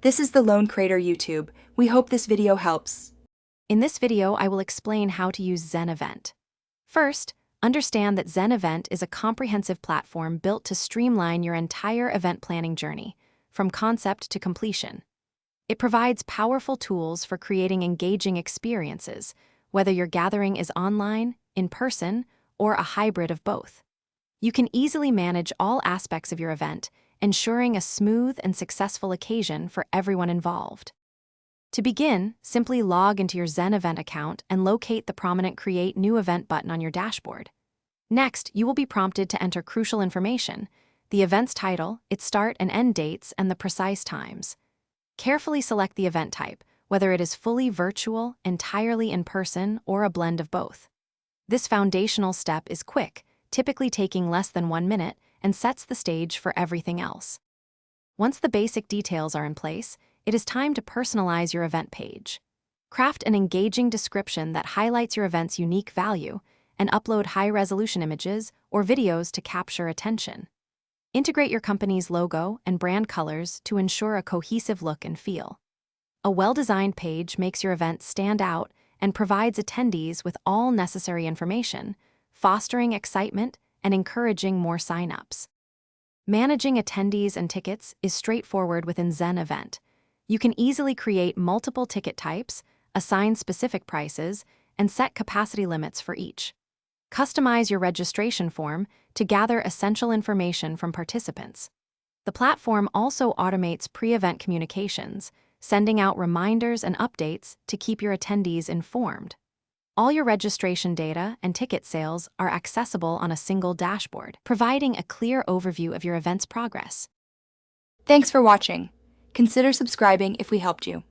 This is the Lone Creator YouTube. We hope this video helps. In this video, I will explain how to use Zen Event. First, understand that Zen Event is a comprehensive platform built to streamline your entire event planning journey, from concept to completion. It provides powerful tools for creating engaging experiences, whether your gathering is online, in person, or a hybrid of both. You can easily manage all aspects of your event, ensuring a smooth and successful occasion for everyone involved. To begin, simply log into your Zen Event account and locate the prominent Create New Event button on your dashboard. Next, you will be prompted to enter crucial information: the event's title, its start and end dates, and the precise times. Carefully select the event type, whether it is fully virtual, entirely in person, or a blend of both. This foundational step is quick, typically taking less than 1 minute, and sets the stage for everything else. Once the basic details are in place, it is time to personalize your event page. Craft an engaging description that highlights your event's unique value, and upload high-resolution images or videos to capture attention. Integrate your company's logo and brand colors to ensure a cohesive look and feel. A well-designed page makes your event stand out and provides attendees with all necessary information, fostering excitement and encouraging more sign-ups. Managing attendees and tickets is straightforward within Zen Event. You can easily create multiple ticket types, assign specific prices, and set capacity limits for each. Customize your registration form to gather essential information from participants. The platform also automates pre-event communications, sending out reminders and updates to keep your attendees informed. All your registration data and ticket sales are accessible on a single dashboard, providing a clear overview of your event's progress. Thanks for watching. Consider subscribing if we helped you.